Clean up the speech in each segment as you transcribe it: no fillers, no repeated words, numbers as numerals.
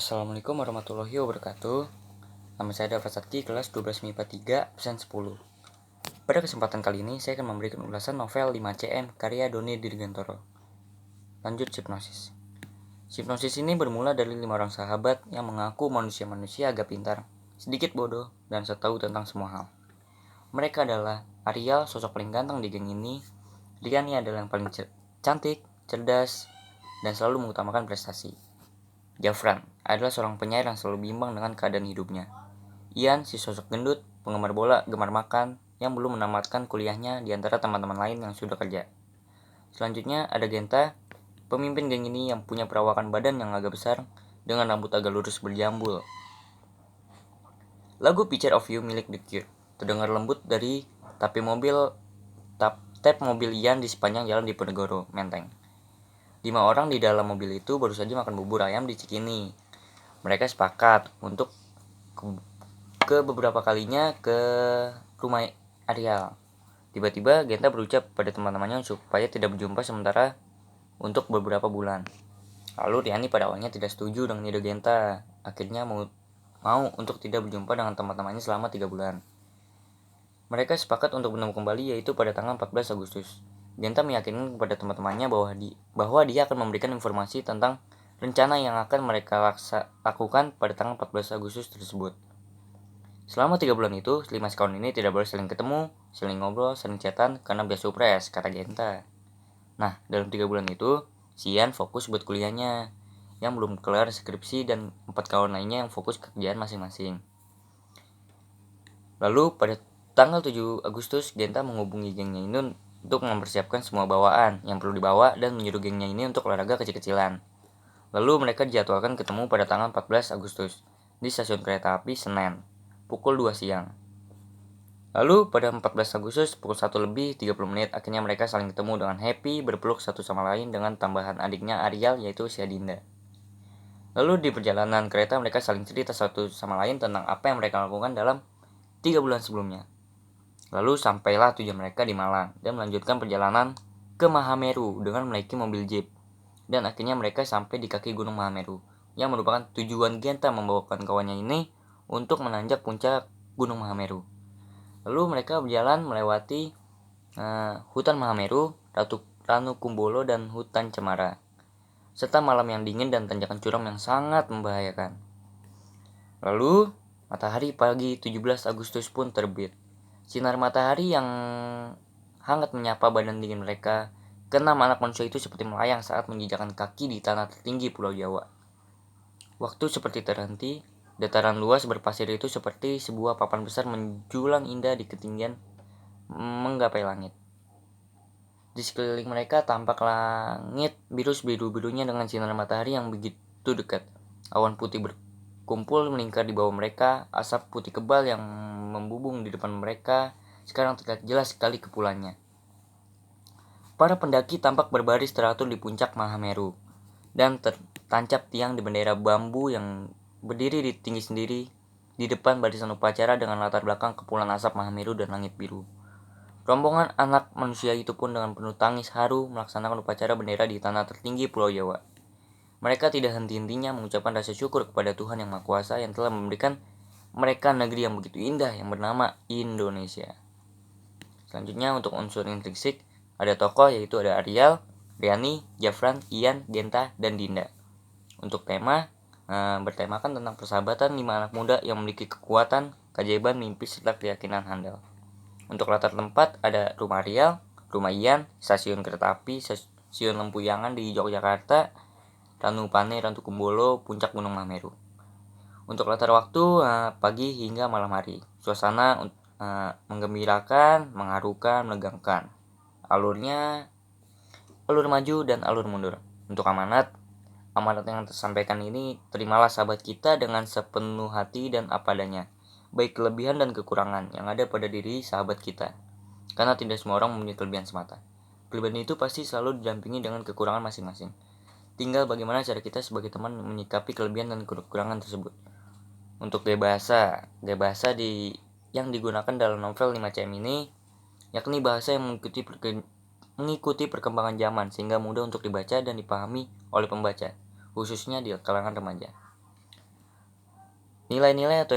Assalamualaikum warahmatullahi wabarakatuh. Nama saya Dava Satki, kelas 12 MIPA 3, absen 10. Pada kesempatan kali ini, saya akan memberikan ulasan novel 5CM karya Doni Dirgantoro. Lanjut hipnosis. Hipnosis ini bermula dari 5 orang sahabat yang mengaku manusia-manusia agak pintar, sedikit bodoh, dan setahu tentang semua hal. Mereka adalah Arial, sosok paling ganteng di geng ini. Riani adalah yang paling cantik, cerdas, dan selalu mengutamakan prestasi. Jafran adalah seorang penyair yang selalu bimbang dengan keadaan hidupnya. Ian, si sosok gendut, penggemar bola, gemar makan, yang belum menamatkan kuliahnya di antara teman-teman lain yang sudah kerja. Selanjutnya ada Genta, pemimpin geng ini yang punya perawakan badan yang agak besar, dengan rambut agak lurus berjambul. Lagu Picture of You milik The Cure terdengar lembut dari tap mobil Ian di sepanjang jalan Diponegoro, Menteng. 5 orang di dalam mobil itu baru saja makan bubur ayam di Cikini. Mereka sepakat untuk ke beberapa kalinya ke rumah Arial. Tiba-tiba Genta berucap pada teman-temannya supaya tidak berjumpa sementara untuk beberapa bulan. Lalu Riani pada awalnya tidak setuju dengan ide Genta. Akhirnya mau untuk tidak berjumpa dengan teman-temannya selama 3 bulan. Mereka sepakat untuk bertemu kembali, yaitu pada tanggal 14 Agustus. Genta meyakinkan kepada teman-temannya bahwa dia akan memberikan informasi tentang rencana yang akan mereka lakukan pada tanggal 14 Agustus tersebut. Selama 3 bulan itu, 5 sekawan ini tidak boleh saling ketemu, saling ngobrol, saling chatan karena biar supres, kata Genta. Nah, dalam 3 bulan itu, Ian fokus buat kuliahnya yang belum kelar skripsi dan 4 kawan lainnya yang fokus ke kerjaan masing-masing. Lalu pada tanggal 7 Agustus, Genta menghubungi gengnya ini untuk mempersiapkan semua bawaan yang perlu dibawa dan menyuruh gengnya ini untuk olahraga kecil-kecilan. Lalu mereka dijadwalkan ketemu pada tanggal 14 Agustus di stasiun kereta api Senen, pukul 2 siang. Lalu pada 14 Agustus pukul 1 lebih 30 menit akhirnya mereka saling ketemu dengan happy berpeluk satu sama lain dengan tambahan adiknya Arial yaitu si Adinda. Lalu di perjalanan kereta mereka saling cerita satu sama lain tentang apa yang mereka lakukan dalam 3 bulan sebelumnya. Lalu sampailah tujuan mereka di Malang dan melanjutkan perjalanan ke Mahameru dengan menaiki mobil jeep. Dan akhirnya mereka sampai di kaki Gunung Mahameru, yang merupakan tujuan Genta membawakan kawannya ini untuk menanjak puncak Gunung Mahameru. Lalu mereka berjalan melewati hutan Mahameru, Ranu Kumbolo, dan hutan Cemara, serta malam yang dingin dan tanjakan curam yang sangat membahayakan. Lalu matahari pagi 17 Agustus pun terbit. Sinar matahari yang hangat menyapa badan dingin mereka. Keenam anak manusia itu seperti melayang saat menginjakkan kaki di tanah tertinggi Pulau Jawa. Waktu seperti terhenti, dataran luas berpasir itu seperti sebuah papan besar menjulang indah di ketinggian menggapai langit. Di sekeliling mereka tampak langit biru-birunya dengan sinar matahari yang begitu dekat. Awan putih berkumpul melingkar di bawah mereka, asap putih kebal yang membubung di depan mereka sekarang terlihat jelas sekali kepulannya. Para pendaki tampak berbaris teratur di puncak Mahameru dan tertancap tiang di bendera bambu yang berdiri di tinggi sendiri di depan barisan upacara dengan latar belakang kepulan asap Mahameru dan langit biru. Rombongan anak manusia itu pun dengan penuh tangis haru melaksanakan upacara bendera di tanah tertinggi Pulau Jawa. Mereka tidak henti-hentinya mengucapkan rasa syukur kepada Tuhan Yang Maha Kuasa yang telah memberikan mereka negeri yang begitu indah yang bernama Indonesia. Selanjutnya untuk unsur intrinsik ada tokoh yaitu ada Arial, Riani, Jafran, Ian, Genta, dan Dinda. Untuk tema bertemakan tentang persahabatan 5 anak muda yang memiliki kekuatan, keajaiban, mimpi, serta keyakinan handal. Untuk latar tempat ada rumah Arial, rumah Ian, stasiun kereta api, stasiun Lempuyangan di Yogyakarta, Ranupane, Ranu Kumbolo, puncak Gunung Mahameru. Untuk latar waktu pagi hingga malam hari. Suasana menggembirakan, mengharukan, menegangkan. Alurnya alur maju dan alur mundur. Untuk amanat yang tersampaikan ini terimalah sahabat kita dengan sepenuh hati dan apa adanya, baik kelebihan dan kekurangan yang ada pada diri sahabat kita. Karena tidak semua orang mempunyai kelebihan semata. Kelebihan itu pasti selalu didampingi dengan kekurangan masing-masing. Tinggal bagaimana cara kita sebagai teman menyikapi kelebihan dan kekurangan tersebut. Untuk gaya bahasa yang digunakan dalam novel 5CM ini, yakni bahasa yang mengikuti perkembangan zaman sehingga mudah untuk dibaca dan dipahami oleh pembaca, khususnya di kalangan remaja. Nilai-nilai atau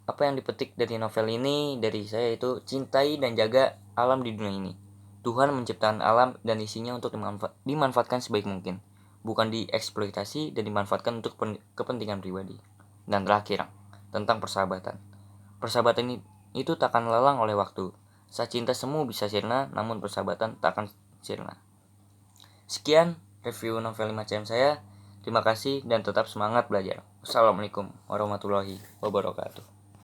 apa yang dipetik dari novel ini dari saya itu cintai dan jaga alam di dunia ini. Tuhan menciptakan alam dan isinya untuk dimanfaatkan sebaik mungkin, bukan dieksploitasi dan dimanfaatkan untuk kepentingan pribadi. Dan terakhir, tentang persahabatan. Persahabatan itu takkan lelang oleh waktu. Saat cinta semu bisa sirna, namun persahabatan takkan sirna. Sekian review novel 5 cm saya. Terima kasih dan tetap semangat belajar. Assalamualaikum warahmatullahi wabarakatuh.